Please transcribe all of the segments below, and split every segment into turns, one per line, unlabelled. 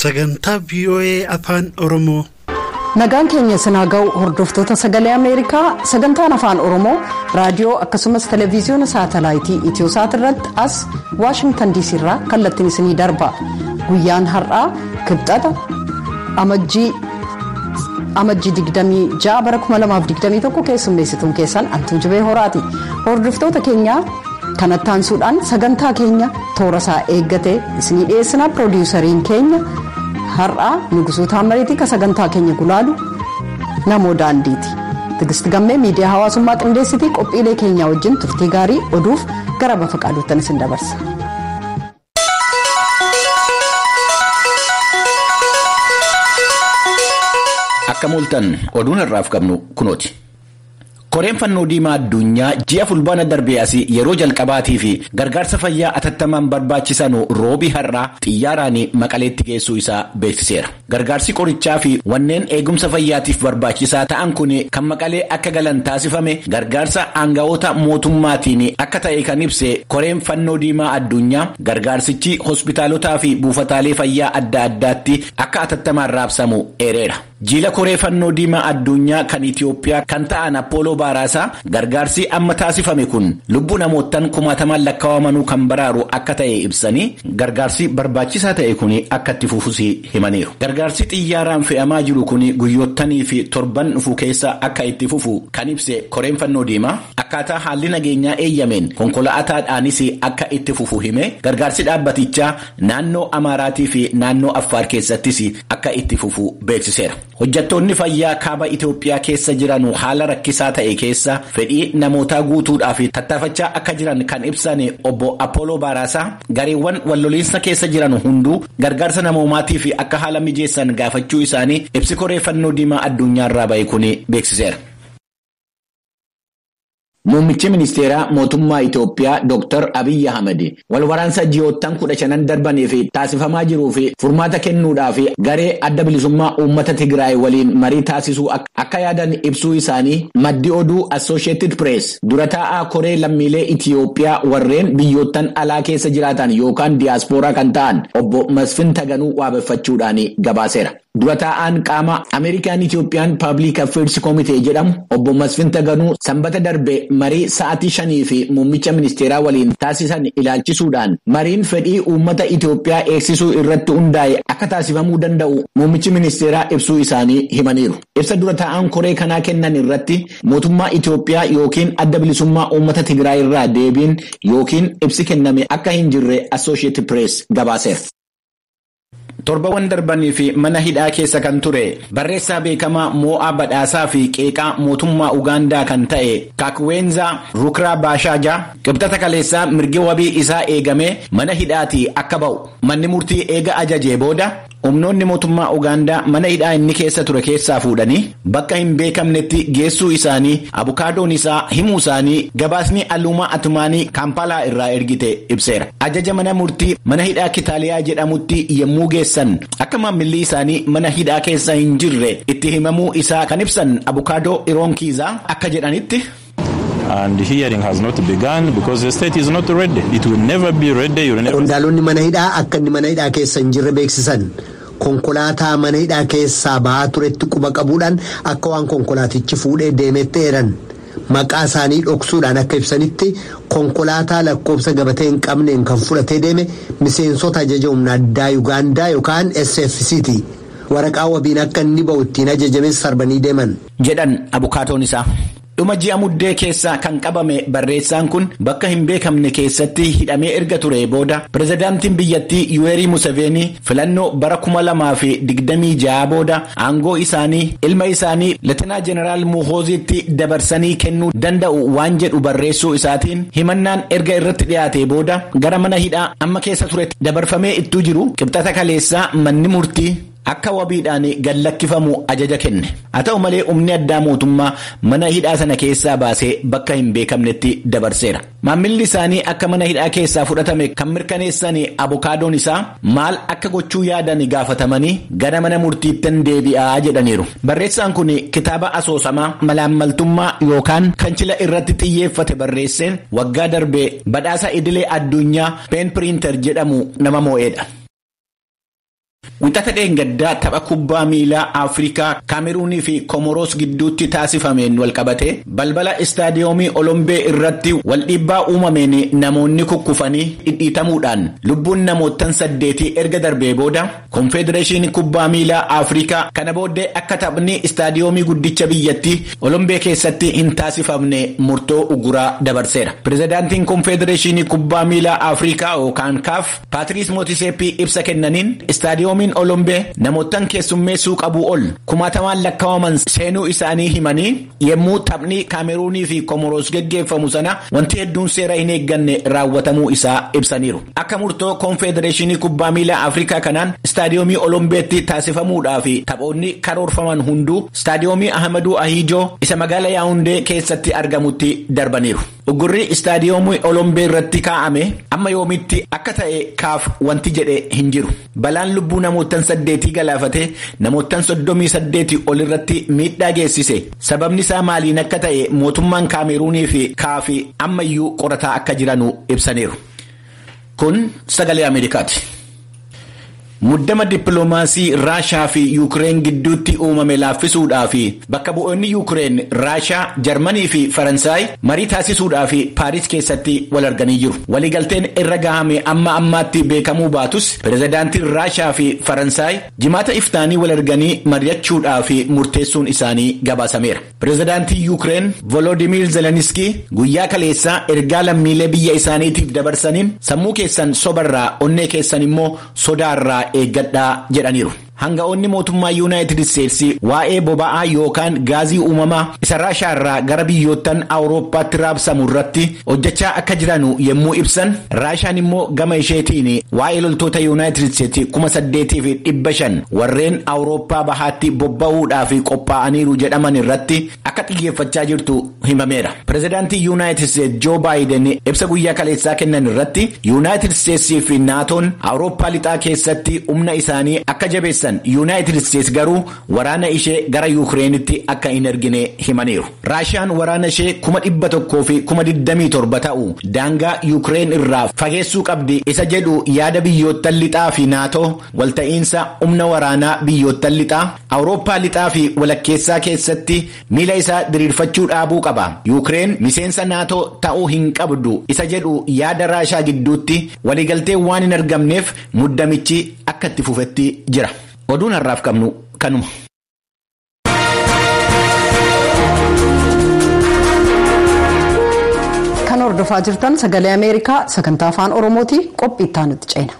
sagantaa VOA Afaan Oromoo.
Nagaan keenya sinaa ga'u hordoftoota sagalee Ameerikaa sagantaan Afaan Oromoo raadiyoo akkasumas televiziyoona saatalaayitii Itiyoosaat irratti as Waashingtan DC irraa kallattiin isinii darba. Guyyaan har'aa kibxata amajjii 26 bara 2021 keessummeessituun keessan Antuu Jibee Horaati. Hordoftoota keenya kanatti aansuudhaan sagantaa keenya toora isaa eeggatee isinii dhiyeessina. Piroodyuusariin keenya har'aa Nugusuu Taamariitii ka sagantaa keenya gulaalu namoo daandiiti. Tigisti gammee miidiyaa hawaasummaa qindeessitii qophiilee keenyaa wajjin turtii gaarii oduuf gara bafa qaadottan isin dabarsa.
Akka mul'atan oduun har'aaf qabnu kunooti. Koreen fannoo diimaa addunyaa ji'a fulbaana darbee asii yeroo jalqabaatii fi gargaarsa fayyaa atattamaan barbaachisan roobii har'aa xiyyaaraan Maqaleetti geessuu isaa beeksiseera. Gargaarsi qorichaa fi wanneen eegumsa fayyaatiif barbaachisaa ta'an kun kan Maqalee akka galan taasifame gargaarsa aanga'oota mootummaatiin akka ta'e kan ibse koreen fannoo diimaa addunyaa gargaarsichi hospitaalotaa fi buufataalee fayyaa adda addaatti akka atattamaan raabsamu eereera. Jiila koree fannoo diimaa addunyaa kan Itiyoophiyaa kan ta'an Appooloo Baaraasaa gargaarsi amma taasifame kun lubbuu namootaan 10,000 lakkaa'amanuu kan baraaru akka ta'e ibsanii gargaarsi barbaachisaa ta'e kun akka itti fufus himaniiru. Gargaarsi xiyyaaraan fe'amaa jiru kun guyyoottanii fi torban dhufu keessa akka itti fufu kan ibse koreen fannoo diimaa akkaataa haalli nageenyaa eeyyameen konkolaataadhaanis akka itti fufu hime gargaarsi dhaabbatichaa naannoo Amaaraatii fi naannoo Affaar keessattis akka itti fufu beeksiseera. Hojjettoonni fayyaa kaaba Itiyoophiyaa keessa jiran haala rakkisaa ta'e keessa fedhii namootaa guutuudhaaf tattaafachaa akka jiran kan ibsan obbo Appooloo Baaraasaa gareewwan walloliinsa keessa jiran hunduu gargaarsa namoomaatiif akka haala mijeessan gaafachuu isaanii ibsi koree fannoo diimaa addunyaarraa ba'e kun beeksiseera. Muummichi ministeeraa mootummaa Itiyoophiyaa Dr. Abiyyi Ahmed walwaraansa ji'oottan 15 darbaniif taasifamaa jiruu fi furmaata kennuudhaaf garee adda bilisummaa uummata Tigraay waliin marii taasisuu akka yaadan ibsuu isaanii maddi oduu Associated Press dura taa'aa koree lammiilee Itiyoophiyaa warreen biyyoottan alaa keessa jiraatan yookaan diyaaspooraa kan ta'an obbo Masfin Taganuu waabeffachuudhaan gabaaseera. Dura taa'aan qaama Ameerikaan Itiyoophiyaan Public Affairs Committee jedhamu obbo Masfin Taganuu sanbata darbe marii sa'aatii 5 fi muummicha ministeeraa waliin taasisan ilaalchisuudhaan mariin fedhii uummata Itiyoophiyaa eegsisuu irratti hundaa'e akka taasifamuu danda'u muummichi ministeeraa ibsuu isaanii himaniiru. Ibsa dura taa'aan koree kanaa kennan irratti mootummaa Itiyoophiyaa yookiin adda bilisummaa uummata Tigraay irraa deebiin yookiin ibsi kenname akka hin jirre Associated Press gabaaseera. Torbawwan darbanii fi mana hidhaa keessa kan ture barreessaa beekamaa Mo'aa Badhaasaa fi qeeqaa mootummaa Ugaandaa kan ta'e Kakweenza Rukraa Baashaajaa qibxata kaleessaa mirgi wabii isaa eegamee mana hidhaatii akka ba'u manni murtii eega ajajee booda humnoonni mootummaa Ugaandaa mana hidhaa inni keessa ture keessaa fuudhanii bakka hin beekamnetti geessuu isaanii abukaadoon isaa himuu isaanii gabaasni Alumaa Atumaanii Kaampaalaa irraa ergite ibseera. Ajaja mana murtii mana hidhaa Kitaaliyaa jedhamutti yemmuu geessan akka maamilli isaanii mana hidhaa keessa hin jirre itti himamuu isaa kan ibsan abukaadoo Iroonkiizaa akka jedhanitti.
And hearing has not begun because the state is not ready. It will never be ready.
Qondaalonni mana hidhaa akka inni mana hidhaa keessa hin jirre beeksisan. Konkolaataa mana hidhaa keessaa ba'aa turetti quba qabuudhaan akka waan konkolaatichi fuudhee deemetti eeran. Maqaa isaanii dhoksuudhaan akka ibsanitti konkolaataa lakkoofsa gabatee hin qabneen kan fudhatee deeme miseensota ajaja humna addaa Ugaandaa yookaan SFCT. Waraqaa wabiin akka inni ba'u ittiin ajajames sarbanii deeman.
Jedhan abukaatoon isaa. Dhuma ji'a muddee keessaa kan qabame barreessaan kun bakka hin beekamne keessatti hidhamee erga ture booda pirezidaantiin biyyattii Yuweerii Museveenii filannoo bara 2026 booda aangoo isaanii ilma isaanii Leetenaa Jeneraal Muhooziitti dabarsanii kennuu danda'u waan jedhu barreessuu isaatiin himannaan erga irratti dhiyaate booda gara mana hidhaa amma keessa turetti dabarfamee ittuu jiru qibxata kaleessaa manni murtii akka wabiidhaan gallakkifamu ajaja kenne. Haa ta'u malee humni addaa mootummaa mana hidhaa sana keessaa baasee bakka hin beekamnetti dabarseera. Maamilli isaanii akka mana hidhaa keessaa fudhatame kan mirkaneessan abukaadoon isaa maal akka gochuu yaadan gaafatamanii gara mana murtiittan deebi'aa jedhaniiru. Barreessaan kun kitaaba asoosamaa malaammaltummaa yookaan kancila irratti xiyyeeffate barreesseen waggaa darbee badhaasa idilee addunyaa peen piriinter jedhamu nama moo'eedha. Wixata dheengaddaa tapha kubbaa miilaa Afrikaa Kaameruunii fi Komoros gidduutti taasifameen walqabate balbala istaadiyoomii Olombee irratti waldhiibbaa uumameen namoonni kukkufanii dhidhiitamuudhaan lubbuun namootan 8 erga darbee booda Konfedereeshinii kubbaa miilaa Afrikaa kana booddee akka taphni istaadiyoomii guddicha biyyattii Olombee keessatti hin taasifamne murtoo uguraa dabarseera. Pirezidaantiin Konfedereeshinii kubbaa miilaa Afrikaa yookaan CAF Patrice Motsepe ibsa kennaniin istaadiyoomiin Olombee namootan keessummeessuu qabu ol kumaatamaan lakkaa'aman seenuu isaanii himanii yemmuu taphni Kaameruunii fi Komoros geggeeffamu sana wanti hedduun seera hin eegganne raawwatamuu isaa ibsaniiru. Akka murtoo Konfedereeshinii kubbaa miilaa Afrikaa kanaan istaadiyoomii Olombeetti taasifamuudhaa fi taphoonni karoorfaman hunduu istaadiyoomii Ahmaduu Ahijoo isa magaalaa Yaawundee keessatti argamutti darbaniiru. Ugurri istaadiyoomii Olombee irratti kaa'ame amma yoomitti akka ta'e CAF wanti jedhe hin jiru. Balaan lubbuu namootan 8 galaafate namootan 38 ol irratti miidhaa geessise. Sababni isaa maaliin akka ta'e mootummaan Kaameruunii fi CAF ammayyuu qorataa akka jiranu ibsaniiru. Kun sagalee Ameerikaati. Muddama dippiloomaasii Raashaa fi Yuukireen gidduutti uumame laaffisuudhaa fi bakka bu'oonni Yuukireen, Raashaa, Jarmanii fi Faransaay marii taasisuudhaa fi Paaris keessatti wal arganii jiru. Waliigalteen irra gahame amma ammaatti beekamuu baatus pirezidaantiin Raashaa fi Faransaay jimaata iftaanii wal arganii mari'achuudhaa fi murteessuun isaanii gabaasameera. Pirezidaantiin Yuukireen Volodymyr Zelensky guyyaa kaleessaa ergaa lammiilee biyya isaaniitiif dabarsaniin sammuu keessan sobarraa onnee keessan immoo sodaarraa eeggadhaa jedhaniiru. Hanga'oonni mootummaa Yuunaayitid Isteetsi waa'ee boba'aa yookaan gaazii uumamaa isa Raashaa irraa gara biyyoottan Awurooppaatti raabsamu irratti hojjechaa akka jiranu yemmuu ibsan, Raashaan immoo gama isheetiin waa'ee loltoota Yuunaayitid Isteetsi 8,500 warreen Awurooppaa bahaatti bobba'uudhaaf qophaa'aniiru jedhaman irratti akka xiyyeeffachaa jirtu himameera. Pirezidaantii Yuunaayitid Isteetsi Joo Baayiden ibsa guyyaa kaleessaa kennan irratti Yuunaayitid Isteetsii fi naatoon Awurooppaa lixaa keessatti humna isaanii akka jabeessan Yuunaayitid Isteetsi garuu waraana ishee gara Yuukireenitti akka hin ergine himaniiru. Raashaan waraana ishee 100,000 fi 27,000 ta'u daangaa Yuukireen irraa fageessuu qabdi isa jedhu yaada biyyoottan lixaa fi naatoo walta'iinsa humna waraanaa biyyoottan lixaa Awurooppaa lixaa fi walakkeessaa keessatti miila isaa diriirfachuu dhaabuu qaba. Yuukireen miseensa naatoo ta'uu hin qabdu isa jedhu yaada Raashaa gidduutti waliigalteen waan hin argamneef muddamichi akka itti fufetti jira. Oduun har'aaf qabnu kanuma.
Kan hordofaa jirtan sagalee Ameerikaa sagantaa afaan Oromooti. Qophii itti aanutti ceena.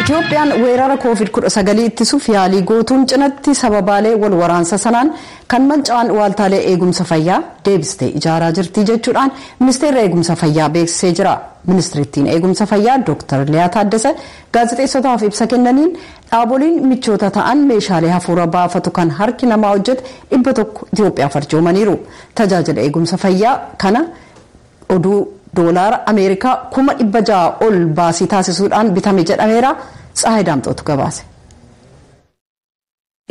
Itoophiyaan weerara COVID-19 ittisuuf yaalii gootuun cinatti sababaalee wal waraansa sanaan kan manca'an waaltaalee eegumsa fayyaa deebistee ijaaraa jirti jechuudhaan ministeerri eegumsa fayyaa beeksisee jira. Ministeerrittiin eegumsa fayyaa Dr. Liyaa Taaddasee gaazexeessotaaf ibsa kennaniin dhaaboliin michoota ta'an meeshaalee hafuura baafatu kan harki namaa hojjete 100 Itoophiyaaf arjoomaniiru. Tajaajila eegumsa fayyaa kana oduu doolaara Ameerikaa 600 ol baasii taasisuudhaan bitame jedhameera. Tsaayii Daamxootu gabaase.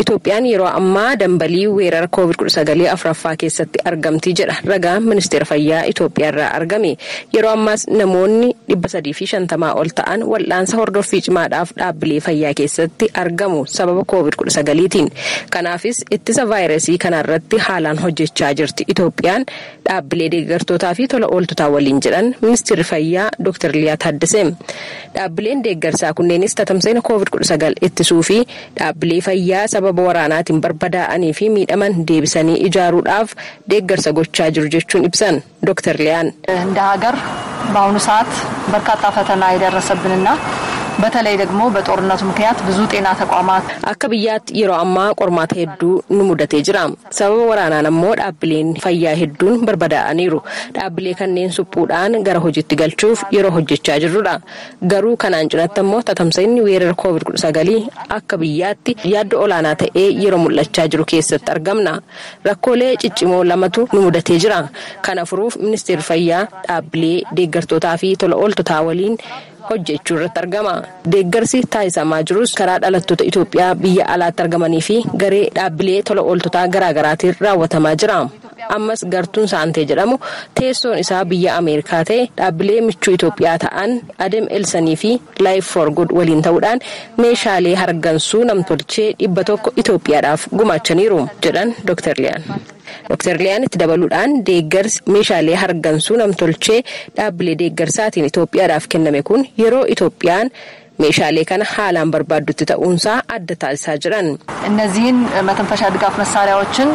Itoophiyaan yeroo ammaa dambalii weerara COVID-19 afuraffaa keessatti argamtii jedha ragaan ministeera fayyaa Itoophiyaa irraa argame. Yeroo ammaas namoonni 350 ol ta'an wal'aansa hordoffii cimaadhaaf dhaabbilee fayyaa keessatti argamu sababa COVID-19tiin. Kanaafis ittisa vaayirasii kanarratti haalaan hojjechaa jirti Itoophiyaan dhaabbilee deeggartootaa fi tola ooltotaa waliin jedhan ministeerri fayyaa Dr. Liyaa Taaddasee. Dhaabbileen deeggarsaa kunneenis tatamsa'ina COVID-19 ittisuu fi dhaabbilee fayyaa sababa waraanaatiin barbadaa'anii fi miidhaman deebisanii ijaaruudhaaf deeggarsa gochaa jiru jechuun ibsan ዶክተር ሊያን
እንደ ሀገር በአሁኑ ሰዓት በርካታ ፈተና የደረሰብንና በተለይ ደግሞ በጦርነቱ ምክንያት ብዙ ጤና ተቋማት
አከብያት yeroo ammaa qormaata hedduu nu mudatee jira. Sababa waraanaan ammoo dhaabbileen fayyaa hedduun barbadaa'aniiru. Dhaabbilee kanneen suphuudhaan gara hojiitti galchuuf yeroo hojjechaa jirrudha. Garuu kanaan cinatti ammoo tatamsa'inni weerara COVID-19 akka biyyaatti yaaddoo olaanaa ta'ee yeroo mul'achaa jiru keessatti argamna. Rakkoolee ciccimoo lamatu nu mudatee jira. Kana furuuf ministeerri fayyaa dhaabbilee deeggartootaa fi tola ooltotaa waliin hojjechuu irratti argama. Deeggarsi taasisamaa jirus karaa dhalattoota Itoophiyaa biyya alaatti argamanii fi garee dhaabbilee tola ooltotaa garaagaraatiin raawwatamaa jira. ammas gartuun saantee jedhamu teessoon isaa biyya Ameerikaa ta'e dhaabbilee michuu Itoophiyaa ta'an Adem Elsanii fi Life for Good waliin ta'uudhaan meeshaalee hargansuu namtolchee 100 Itoophiyaadhaaf gumaachaniiru jedhan Dr. Liyaan. Dr. Liyaan itti dabaluudhaan deeggarsi meeshaalee hargansuu namtolchee dhaabbilee deeggarsaatiin Itoophiyaadhaaf kenname kun yeroo Itoophiyaan meeshaalee kana haalaan barbaaddutti ta'uunsaa adda taasisaa jiran.
እነዚህን መተንፈሻ ድጋፍ መሳሪያዎችን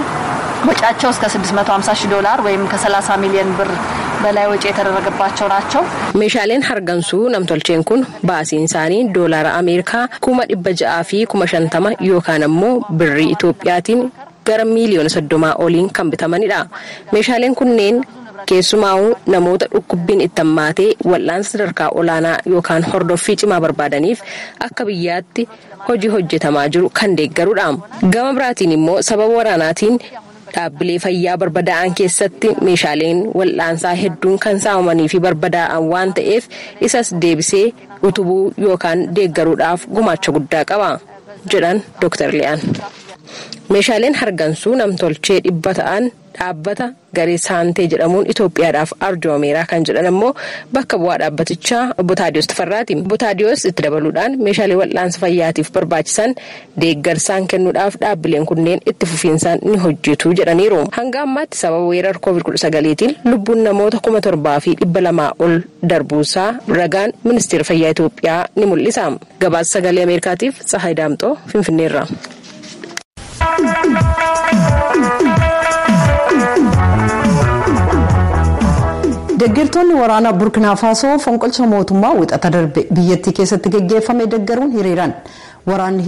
ወጪያቸው እስከ $650,000 ወይም ከ30 ሚሊዮን ብር በላይ ወጪ የተደረገባቸው ናቸው።
meeshaaleen hargansuu namtolcheen kun baasiin isaanii doolaara Ameerikaa 600 fi 50 yookaan ammoo birrii Itoophiyaatiin gara miiliyoona 30 oliin kan bitamanidha. Meeshaaleen kunneen keessumaa namoota dhukkubbiin itti hammaatee wal'aansa sadarkaa olaanaa yookaan hordoffii cimaa barbaadaniif akka biyyaatti hojii hojjetamaa jiru kan deeggarudha. Gama biraatiin immoo sababa waraanaatiin dhaabbilee fayyaa barbadaa'an keessatti meeshaaleen wal'aansaa hedduun kan saamamanii fi barbadaa'an waan ta'eef isas deebisee utubuu yookaan deeggaruudhaaf gumaacha guddaa qaba jedhan Dr. Liyaan. Meeshaaleen hargansuu namtolchee 100 ta'an dhaabbata garee saantee jedhamuun Itoophiyaadhaaf arjoomeera kan jedhan immoo bakka bu'aa dhaabbatichaa obbo Taadiyoos Tafarraati. Obbo Taadiyoos itti dabaluudhaan meeshaalee wal'aansa fayyaatiif barbaachisan deeggarsaan kennuudhaaf dhaabbileen kunneen itti fufiinsaan ni hojjetu jedhaniiru. Hanga ammaatti sababa weerara COVID-19tiin lubbuun namoota 7,200 ol darbuusaa ragaan ministeera fayyaa Itoophiyaa ni mul'isa. Gabaasa sagalee Ameerikaatiif Tsahaay Daamxoo Finfinneerra.
Deeggartoonni waraana Burkina Faso fonqolcha mootummaa wixata darbe biyyattii keessatti gaggeeffame deeggaruun hiriiran. Waraanni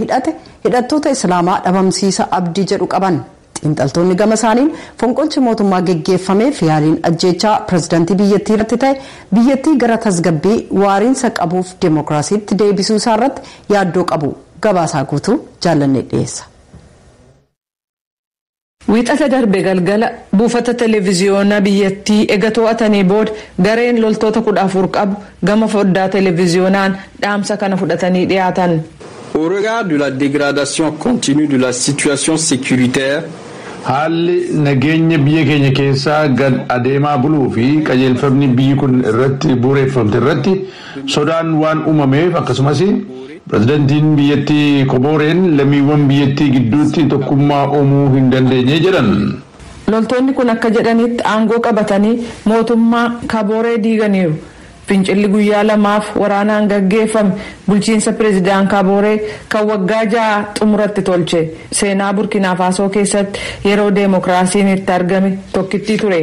hidhattoota Islaamaa dhabamsiisa abdii jedhu qaban. Xiinxaltoonni gama isaaniin fonqolchi mootummaa gaggeeffameef yaaliin ajjeechaa pirezidaantii biyyattii irratti ta'e biyyattii gara tasgabbii waariinsa qabuuf deemokiraasiitti deebisuu isaa irratti yaaddoo qabu. Gabaasaa guutuu jaalannee dhiyeessa.
Wixata darbe galgala buufata televiziyoonaa biyyattii ega to'atanii booda gareen loltoota 14 qabu gama foddaa televiziyoonaan dhaamsa kana fudhatanii dhiyaatan.
Au regard de la dégradation continue de la situation sécuritaire,
haalli nageenya biyya keenya keessaa gad adeemaa buluu fi qajeelfamni biyyi kun irratti bu'uureffamte irratti sodaan waan uumameef akkasumas pirezidaantiin biyyattii Koboreen lammiiwwan biyyattii gidduutti tokkummaa uumuu hin dandeenye jedhan.
Loltoonni kun akka jedhanitti aangoo qabatanii mootummaa Koboree diiganiiru. Fincilli guyyaa lamaaf waraanaan gaggeeffame bulchiinsa pireezidaan Koboree kan waggaa 6 xumuratti tolche. Seenaa Burkina Faso keessatti yeroo deemokiraasiin itti argame tokkittii ture.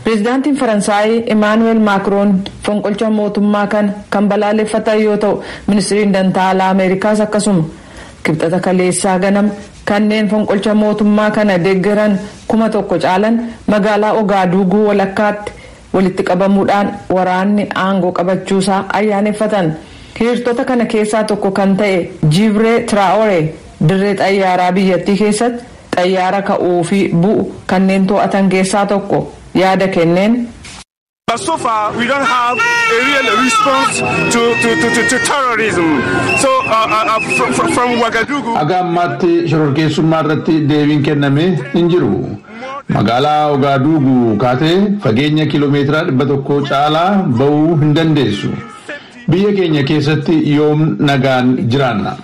Pireezidaantiin Faransaay Emmanuel Macron fonqolcha mootummaa kan balaaleffatan yoo ta'u ministeerri dantaalaa Ameerikaas akkasuma kibxata kaleessaa ganama kanneen fonqolcha mootummaa kana deeggaran 1,000 caalan magaalaa Ogaaduuguu walakkaatti walitti qabamuudhaan waraanni aangoo qabachuusaa ayyaaneffatan. Hiriirtota kana keessaa tokko kan ta'e Jibree Traoré dirree xayyaaraa biyyattii keessatti xayyaara ka'uu fi bu'u kanneen to'atan keessaa tokko. Yaada kenneen.
So far, we don't have a real response to terrorism. So, from Ouagadougou.
Aga ammaatti shororkeessummaa irratti deebiin kenname hin jiru. Magaalaa Ouagadougou kaatee fageenya kiiloomeetira 100 caalaa ba'uu hin dandeessu. Biyya keenya keessatti yoom nagaan jiraanna.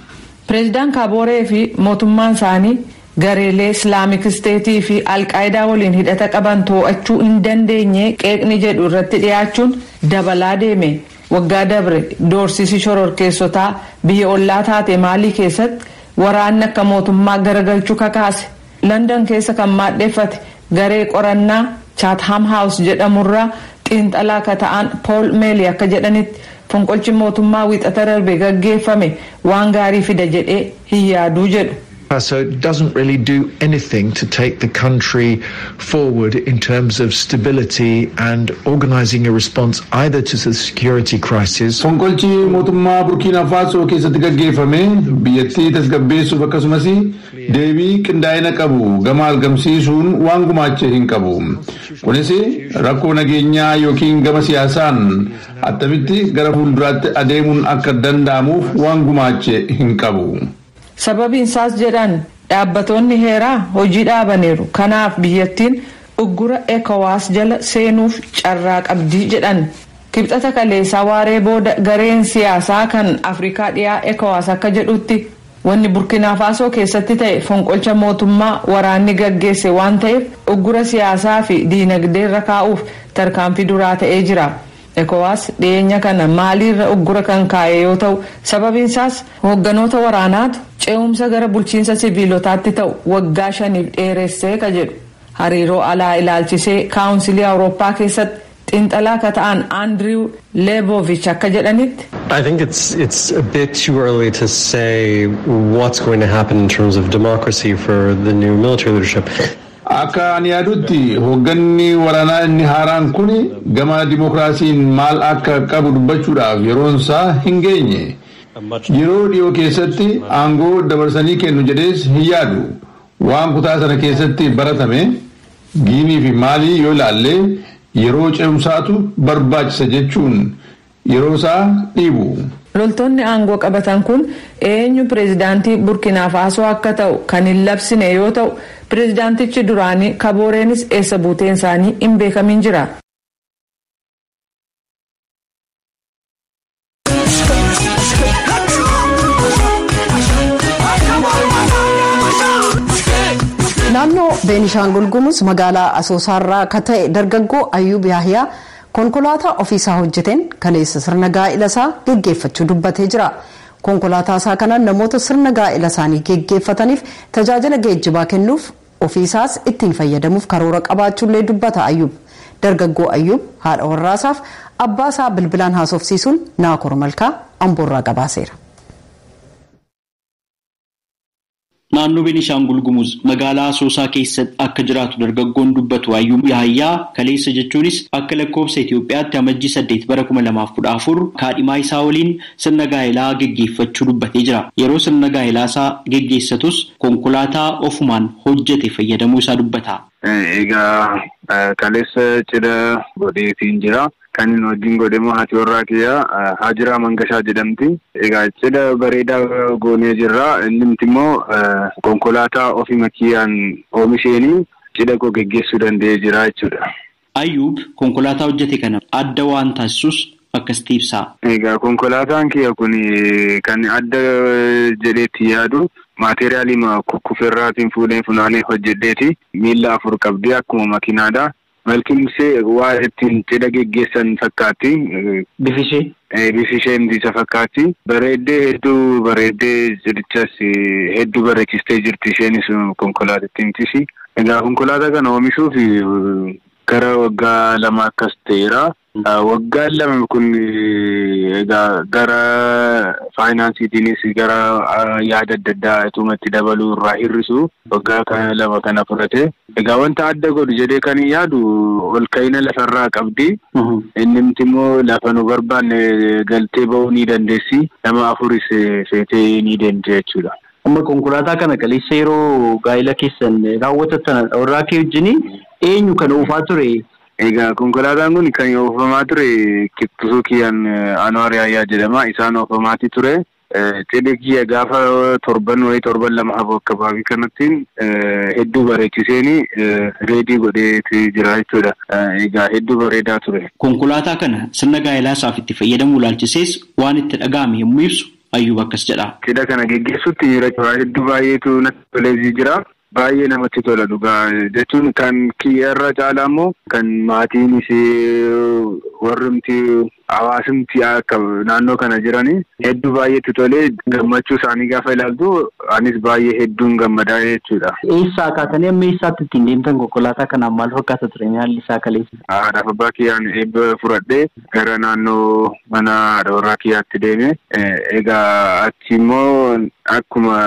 Pireezidaan Koboree fi mootummaan isaanii gareelee Islaamic State fi Al-Qaayidaa waliin hidhata qaban to'achuu hin dandeenye qeeqni jedhu irratti dhiyaachuun dabalaa deeme. Waggaa dabre doorsisi shororkeessotaa biyya ollaa taate Maalii keessatti waraanni akka mootummaa garagalchuu kakaase. London keessa kan maadheeffate garee qorannaa Chatham House jedhamurraa xiinxalaa akka ta'an Paul Meeli akka jedhanitti fonqolchi mootummaa wixata darbe gaggeeffame waan gaarii fida jedhee hin yaaduu jedhu.
So it doesn't really do anything to take the country forward in terms of stability and organising a response either to the security crisis.
Fonqolchi mootummaa Burkina Faso keessatti gaggeeffame biyyattii tasgabbeessuuf akkasumas deebii qindaa'ina qabu gama argamsiisuun waan gumaache hin qabu. Kunis rakkoo nageenyaa yookiin gama siyaasaan attamitti gara fuulduraatti adeemuun akka danda'amuuf waan gumaache hin qabu.
Sababiin isaas jedhan dhaabbatoonni heeraa hojii dhaabaniiru. Kanaaf biyyattiin uggura ECOWAS jala seenuuf carraa qabdi jedhan. Kibxata kaleessaa waaree booda gareen siyaasaa kan Afrikaa dhiyaa ECOWAS akka jedhutti wanni Burkina Faso keessatti ta'e fonqolcha mootummaa waraanni gaggeesse waan ta'eef uggura siyaasaa fi diinagdee irra kaa'uuf tarkaanfii duraa ta'ee jira. ECOWAS dhiyeenya kana maaliirra uggura kan kaa'e yoo ta'u sababiin isaas hoogganoota waraanaatu ce'umsa gara bulchiinsa siviilotaatti ta'u waggaa 5 dheeressee ka jedhu. Hariiroo alaa ilaalchisee kaawunsilii Awurooppaa keessatti xiinxalaa ka ta'an Andrew Lebovich akka jedhanitti.
I think it's a bit too early to say what's going to happen in terms of democracy for the new military leadership.
Akka ani yaadutti hoogganni waraanaa inni haaraan kun gama dimokiraasiin maal akka qabu dubbachuudhaaf yeroon isaa hin geenye. Yeroo dhiyoo keessatti aangoo dabarsanii kennu jedhees hin yaadu. Waan kutaa sana keessatti baratame giimii fi maalii yoo ilaalle yeroo ce'umsaatu barbaachisa jechuun yeroo isaa dhiibu.
Loltoonni aangoo qabatan kun eenyu pireezidaantii Burkina Faso akka ta'u kan hin labsine yoo ta'u pireezidaantichi duraanii Kabooreenis eessa buuteen isaanii hin beekamin jira.
Naannoo Beenishaangul Gumuz magaalaa Asoosaarraa akka ta'e dargaggoo Ayyuub Yaahiyaa konkolaataa ofiisaa hojjeteen kaleessa sirna gaa'ila isaa geggeeffachuu dubbatee jira. Konkolaataa isaa kanaan namoota sirna gaa'ila isaanii geggeeffataniif tajaajila geejjibaa kennuuf ofiisaas ittiin fayyadamuuf karoora qabaachuullee dubbata Ayyuub. Dargaggoo Ayyuub haadha warraasaaf abbaa isaa bilbilaan haasofsiisuun Naakor Malkaa Amboorraa gabaaseera.
Naannoo Beenishaangul Gumuz magaalaa Asoosaa keessatti akka jiraatu dargaggoon dubbatu Ayyuub Yahayyaa kaleessa jechuunis akka lakkoofsa Itoophiyaatti amajjii 8 bara 2014 kaadhimaa isaa waliin sirna gaa'elaa geggeeffachuu dubbatee jira. Yeroo sirna gaa'elaa isaa geggeessatus konkolaataa ofumaan hojjete fayyadamuu isaa dubbata.
Egaa kaleessa cidha godheetiin jira. Kan inni wajjin godhamu haati warraa kiyyaa Haajiraa Mangashaa jedhamti. Egaa cidha bareedaa goonee jirra. Inni immoo konkolaataa ofii makiyyaan oomisheenii cidha koo geggeessuu danda'ee jira jechuudha.
Ayyuub konkolaataa hojjete kana adda waan taasisus akkasitti ibsa.
Egaa konkolaataan kiyya kun kan adda jedheetti yaadu maateriyaalii kukkufeerraatiin fuudhee funaanee hojjedheeti. Miilla 4 qabdee akkuma makiinaadha. Malkinsee waa ittiin cidha geggeessan fakkaatti. Bifishee isa fakkaatti. Bareeddee hedduu bareeddee cidhichas hedduu bareechistee jirti isheenis konkolaatattiimtisi. Egaa konkolaataa kana oomishuuf gara waggaa 2 akkas ta'eera. Waggaan 2 kun egaa gara faayinaansiitiinis gara yaada adda addaa itumatti dabaluu irraa hir'isu waggaa 2 kana fudhate. Egaa wanta adda godhu jedhee kan yaadu ol ka'ina lafarraa qabdi. Inni immoo lafa nu barbaanne galtee ba'uu ni dandeessi. Nama 4 feetee ni dandeessi jechuudha.
Amma konkolaataa kana kaleessa yeroo gaa'ila keessan raawwatatan warraa kee wajjin eenyu kan oofaa ture?
Egaa konkolaataan kun kan oofamaa ture Kittusuu Kiyyaan Anwaar Yaayyaa jedhama. Isaan oofamaati ture. Cidhi kiyya gaafa 7 hafu akkabaabii kanattiin hedduu bareechiseenii reedii godheetii jira jechuudha. Egaa hedduu bareedaa ture.
Konkolaataa kana sirna gaa'elaa isaaf itti fayyadamuu ilaalchisees waan itti dhaga'ame yommuu ibsu Ayyuub akkas jedha.
Cidha kana geggeessutti hedduu baay'eetu natti tolee jira. Baay'ee namatti tola dhugaa jechuun kan kiyyarra caalaa immoo kan maatiinis warrumti hawaasimti akka naannoo kana jiranii hedduu baay'eetti tolee gammachuu isaanii gaafa ilaaltu anis baay'ee hedduun gammadaa jechuudha.
Eessaa kaatanii amma eessaatti ittiin deemtan konkolaataa kanaan maal fakkaata ture haalli isaa kaleessa?
Haadha abbaa kiyyaan eebba fudhadhee gara naannoo mana haadha warraa kiyyaatti deeme. Egaa achi immoo akkuma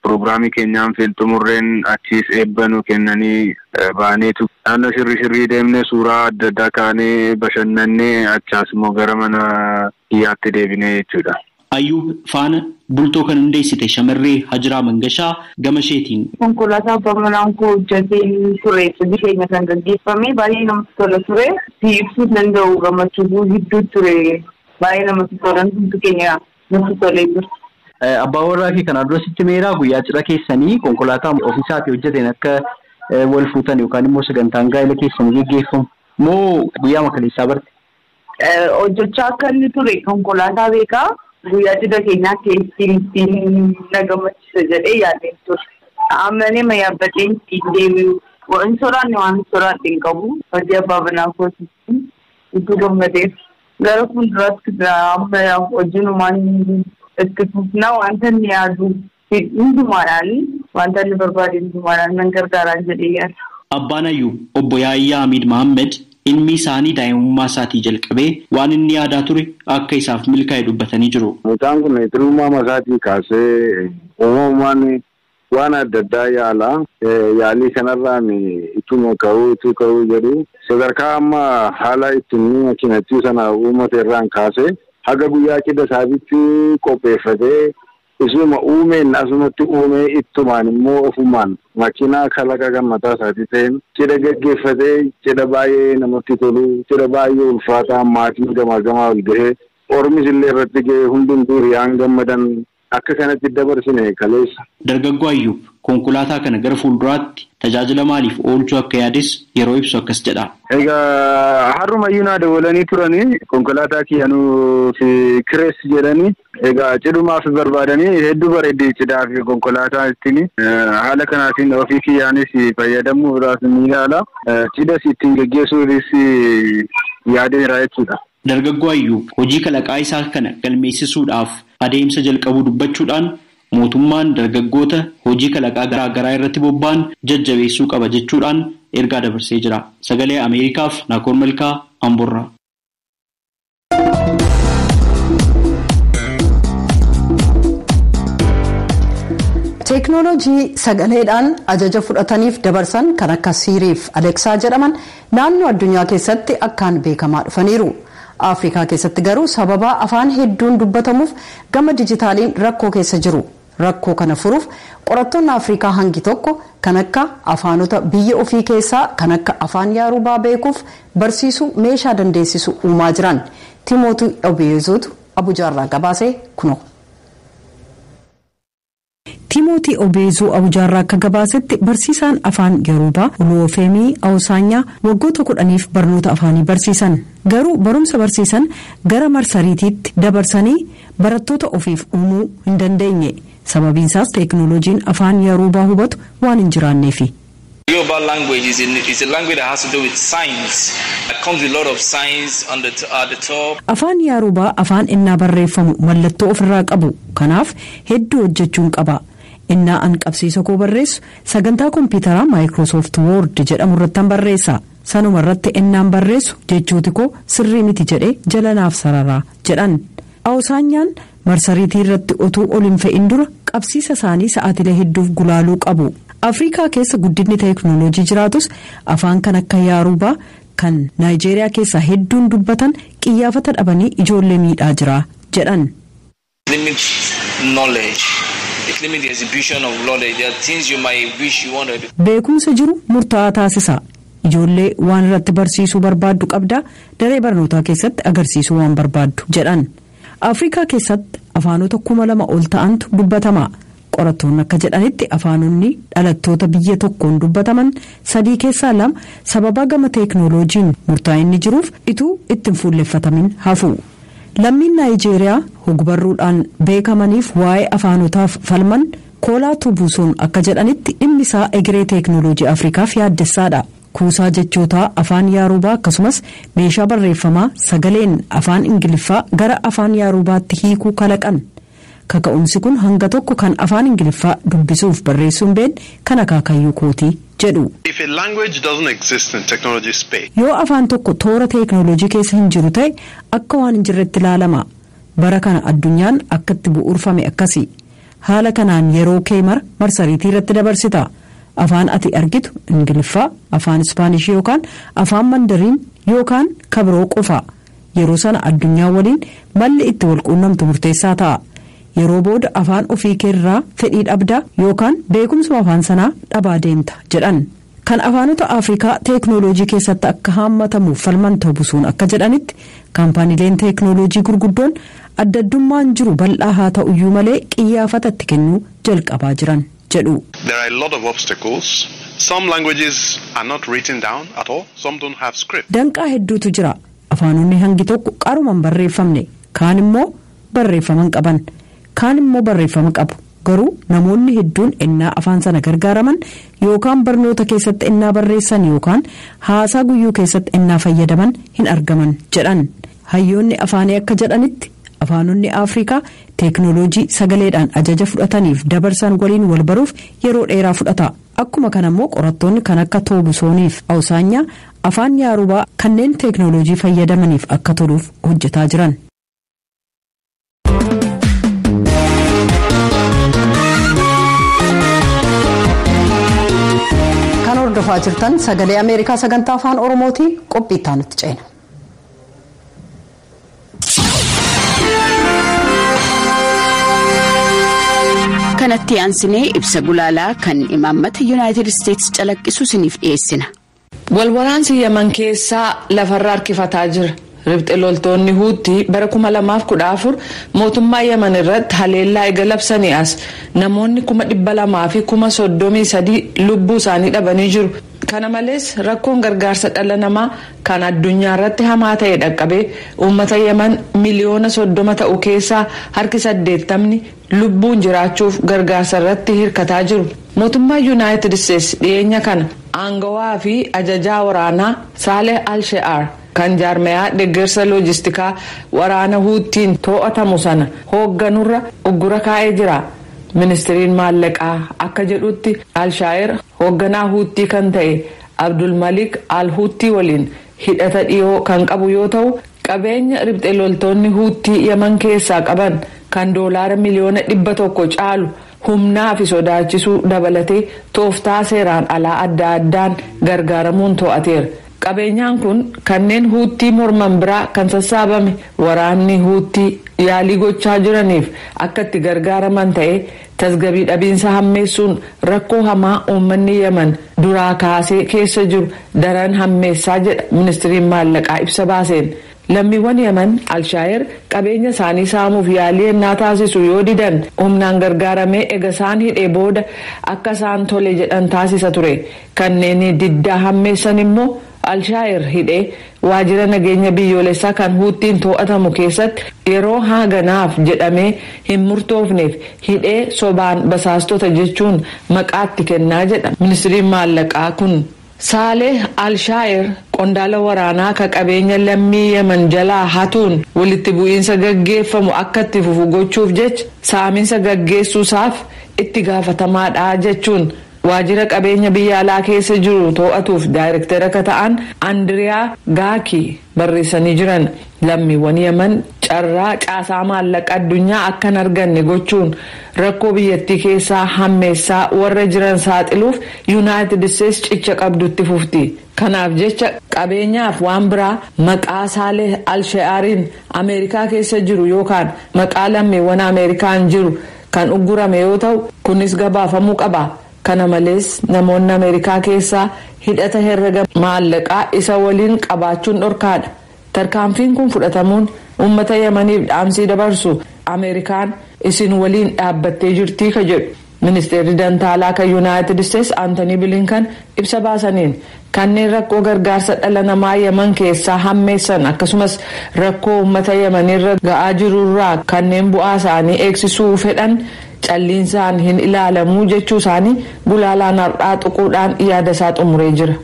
pirogiraamii keenyaan xumurreen achiis eebba nu kennanii baaneetu naannoo shirrii deemnee suuraa adda addaa kaanee bashannannee achaas immoo gara mana kiyyaatti deebinee jechuudha.
Ayyuub faana bultoo kan hundeessite shamarree Hajiraa Mangashaa gama isheetiin.
Konkolaataa abbaa manaan koo hojjeteen ture cidhi keenya kan gaggeeffame baay'ee namatti tola ture. Si ibsuu danda'u gammachuu hedduu ture baay'ee namatti tolan hundi keenya namatti tolee jira.
Abbaa warraa kee kana dura sitti meeraa guyyaa cidha keessanii konkolaataa ofiisaatii hojjeteen akka wal fuutan yookaan immoo sagantaan gaa'ela keessan geggeeffamu moo guyyaa makaleessaa barte?
Hojjechaa akka inni ture konkolaataa beekaa guyyaa cidha keenyaa ittiin na gammachiisa jedhee yaadeen ture. Ammallee ma yaabbatee ittiin deebi'u waan soraanne waan soraadhe hin qabu hojii abbaa banaa kootitti itti gammadeef gara fuulduraatti amma hojiinumaan itti fufnaa wanta inni yaadu hundumaadhaan wanta inni barbaade hundumaadhaan nan gargaaraan jedhee yaada.
Abbaan Ayyuub obbo Yaayyaa Hamiid Mahammed ilmi isaanii daa'imummaa isaatii jalqabee waan inni yaadaa ture akka isaaf milkaa'e dubbatanii jiru.
Mucaan kun tirummaa isaatii kaasee uumamumaan waan adda addaa yaalii kanarraan ittuma ka'uu jedhu sadarkaa amma haala ittiin makiinattii sana uummata irraan kaasee haga guyyaa cidha isaatiitti qopheeffatee isuma uumeen asumatti uumee ittumaan immoo ofumaan makiinaa kalaqa gammataa isaatii ta'een cidha gaggeeffatee cidha baay'ee namatti tolu cidha baay'ee ulfaataa maatiin gamaa ol gahee ormis illee irratti gahee hundumtuu hiriyaan gammadan akka kanatti dabarsine kaleessa.
Dargaggoo Ayyuub konkolaataa kana gara fuulduraatti tajaajila maaliif oolchuu akka yaades yeroo ibsu akkas jedha.
Egaa harrumayyuu naa dabalanii turanii konkolaataa kiyyanuu fi kirees jedhanii egaa cidhumaaf barbaadanii hedduu bareeddee cidhaa fi konkolaataa ittiin haala kanaatiin ofii kiyyaanis fayyadamuudhaaf ni yaala cidhas ittiin geggeessuunis yaadeera jechuudha.
Dargaggoo Ayyuub hojii kalaqaa isaa kana galmeessisuudhaaf adeemsa jalqabuu dubbachuudhaan mootummaan dargaggoota hojii kalaqaa garaagaraa irratti bobba'an jajjabeessuu qaba jechuudhaan ergaa dabarsee jira. Sagalee Ameerikaaf Naakoor Malkaa Amborraa.
Teeknooloojii sagaleedhaan ajaja fudhataniif dabarsan kan akka Siiriif Aleksaa jedhaman naannoo addunyaa keessatti akkaan beekamaa dhufaniiru. Afrikaa keessatti garuu sababa afaan hedduun dubbatamuuf gama dijitaaliin rakkoo keessa jiru. Rakkoo kana furuuf qorattoonni Afrikaa hangi tokko kan akka afaanota biyya ofii keessaa kan akka afaan Yaarubaa beekuuf barsiisuu meeshaa dandeessisu uumaa jiran. Timootii Obeezuutu Abujaarraa gabaasee kunoo. Timootii Obeezuu Abujaarraa akka gabaasetti barsiisaan afaan Yaarubaa Oluwafemii Awusaanyaa waggoota 10f barnoota afaanii barsiisan. Garuu barumsa barsiisan gara marsariitiitti dabarsanii barattoota ofiif uumuu hin dandeenye. Sababiin isaas teeknooloojiin afaan Yaarubaa hubatu waan hin jiraanneefi.
Yoruba language is a language that has to do with science. It comes with a lot of science at the top.
Afaan Yaarubaa afaan innaa barreeffamu mallattoo ofirraa qabu. Kanaaf hedduu hojjechuun qaba. Innaa an qabsiisa koo barreessu sagantaa kompiitaraa Microsoft Word jedhamu irratti barreessa. Sanuma irratti innaan barreessu jechooti koo sirrii miti jedhee jalanaaf sararaa jedhan. Awusaanyaan marsariitii irratti otuu ol hin fe'in dura qabsiisa isaanii sa'aatilee hedduuf gulaaluu qabu. Afrikaa keessa guddinni teeknooloojii jiraatus afaan kan akka Yaarubaa kan Naayijeeriyaa keessaa hedduun dubbatan qiyyaafata dhabanii ijoollee miidhaa jira jedhan. Beekumsa jiru murtaa'aa taasisa. Ijoollee waan irratti barsiisuu barbaaddu qabda daree barnootaa keessatti agarsiisuu waan barbaaddu jedhan. Afrikaa keessatti afaanota 2,000 ol ta'antu dubbatama. Qorattoonni akka jedhanitti afaanonni dhalattoota biyya tokkoon dubbataman 3 keessaa 2 sababa gama teeknooloojiin murtaa'inni jiruuf ituu ittiin fuulleffatamin hafu. Lammiin Naayijeeriyaa hogbarruudhaan beekamaniif waa'ee afaanotaaf falman Koolaa Tubuusoon akka jedhanitti dhimmi isaa egeree teeknooloojii Afrikaaf yaaddessaadha. Kuusaa jechootaa afaan Yaarubaa akkasumas meeshaa barreeffamaa sagaleen afaan Ingiliffaa gara afaan Yaarubaatti hiikuu kalaqan. Kaka'umsi kun hanga tokko kan afaan Ingiliffaa dubbisuuf barreessuun been kan akaakayyuu kootii jedhu. Yoo afaan tokko toora teeknooloojii keessa hin jiru ta'e akka waan hin jirretti ilaalama. Bara kana addunyaan akkatti bu'uurfame akkasi. Haala kanaan yeroo kee marsariitii irratti dabarsita. Afaan ati argitu Ingiliffaa, afaan Ispaanishii yookaan afaan Mandariin yookaan kabiroo qofa. Yeroo sana addunyaa waliin malli itti walquunnamtu murteessaa ta'a. Yeroo booda afaan ofii keerraa fedhii dhabda yookaan beekumsa afaan sanaa dhabaa deemta jedhan. Kan afaanota Afrikaa teeknooloojii keessatti akka haammatamuuf falman Tubuusoon akka jedhanitti kaampaaniileen teeknooloojii gurguddoon adda addummaan jiru bal'aa haa ta'uyyuu malee qiyyaafata itti kennuu jalqabaa jiran jedhu.
There are a lot of obstacles Some languages are not written down at all. Some don't have script.
Danqaa hedduutu jira. Afaanonni hangi tokko qarumaan barreeffamne, kaan immoo barreeffaman qaban, kaan immoo barreeffama qabu. Garuu namoonni hedduun ennaa afaan sana gargaaraman yookaan barnoota keessatti ennaa barreessan yookaan haasaa guyyuu keessatti ennaa fayyadaman hin argaman jedhan. Hayyoonni afaanii akka jedhanitti afaanonni Afrikaa teeknooloojii sagaleedhaan ajaja fudhataniif dabarsan waliin wal baruuf yeroo dheeraa fudhata. Akkuma kanammoo qorattoonni kan akka Toobusooniif Awusaanyaa afaan Yaarubaa kanneen teeknooloojii fayyadamaniif akka toluuf hojjetaa jiran. Kan hordofaa jirtan sagalee Ameerikaa sagantaa afaan Oromooti. Qophii itti aanutti ceena.
Kanatti aansinee ibsa gulaalaa kan imaammata Yuunaayitid Isteetsi calaqqisu isiniif dhiyeessina.
Walwaraansi Yaman keessaa lafarra harkifataa jira. Ribxe loltoonni Huutii bara 2014 mootummaa Yaman irratti haleellaa eegalabsanii as namoonni 200,000 fi 33 lubbuu isaanii dhabanii jiru. Kana malees rakkoon gargaarsa dhala namaa kan addunyaa irratti hamaa ta'e dhaqqabee uummata Yaman miliyoona 30 ta'u keessaa harki 80 lubbuun jiraachuuf gargaarsa irratti hirkataa jiru. Mootummaa Yuunaayitid Isteetsi dhiyeenya kana aangawaa fi ajajaa waraanaa Saaleh Al-She'aar kan jaarmayaa deeggarsa loojistikaa waraana Huutiin to'atamu sana hoogganurra uggura kaa'ee jira. Ministiriin maallaqaa akka jedhutti Al-She'aar hoogganaa Huutii kan ta'e Abdul Malik Al-Huutii waliin hidhata dhiyoo kan qabu yoo ta'u qabeenya ribxe loltoonni Huutii Yaman keessaa qaban kan doolaara miliyoona 100 caalu humnaa fi sodaachisuu dabalatee tooftaa seeraan alaa adda addaan gargaaramuun to'ateera. Qabeenyaan kun kanneen Huutii morman biraa kan sassaabame waraanni Huutii yaalii gochaa jiraniif akka itti gargaaraman ta'ee tasgabbii dhabiinsa hammeessuun rakkoo hamaa uummanni Yaman duraa kaasee keessa jiru daran hammeessaa jedha ministiriin maallaqaa ibsa baaseen. Lammiiwwan Yaman Al-She'aar qabeenya isaanii saamuuf yaalii ennaa taasisu yoo didan humnaan gargaaramee ega isaan hidhee booda akka isaan tole jedhan taasisa ture. Kanneen diddaa hammeessan immoo Al-She'aar hidhee waajjira nageenya biyyoolessaa kan Huutiin to'atamu keessatti yeroo haaganaaf jedhamee hin murtoofneef hidhee sobaan basaastota jechuun maqaatti kennaa jedha ministiriin maallaqaa kun. Saaleh Al-She'aar qondaala waraanaa ka qabeenya lammii Yaman jalaa hatuun walitti bu'iinsa gaggeeffamu akka itti fufu gochuuf jecha saaminsa gaggeessuusaaf itti gaafatamaadha jechuun waajjira qabeenya biyya alaa keessa jiru to'atuuf daayirektara akka ta'an Andiriyaa Gaakii barreessanii jiran. Lammiiwwan Yaman carraa caasaa maallaqa addunyaa akka hin arganne gochuun rakkoo biyyattii keessaa hammeessaa warra jiran saaxiluuf Yuunaayitid Isteetsi cicha qabdutti fufti. Kanaaf jecha qabeenyaaf waan biraa maqaa Saaleh Al-She'aariin Ameerikaa keessa jiru yookaan maqaa lammiiwwan Ameerikaan jiru kan uggurame yoo ta'u kunis gabaafamuu qaba. Kana malees namoonni Ameerikaa keessaa hidhata herrega maallaqaa isa waliin qabaachuun dhorkaadha. Tarkaanfiin kun fudhatamuun uummata Yamaniif dhaamsii dabarsu Ameerikaan isin waliin dhaabbattee jirtii ka jedhu. Ministeerri Dantaalaa kan Yuunaayitid Isteetsi Anthony Blinken ibsa baasaniin kanneen rakkoo gargaarsa dhala namaa Yaman keessaa hammeessan akkasumas rakkoo uummata Yamanirra ga'aa jirurraa kanneen bu'aa isaanii eegsisuu fedhan calliinsaan hin ilaalamuu jechuu isaanii gulaalaan har'aa xuquudhaan yaada isaa xumuree jira.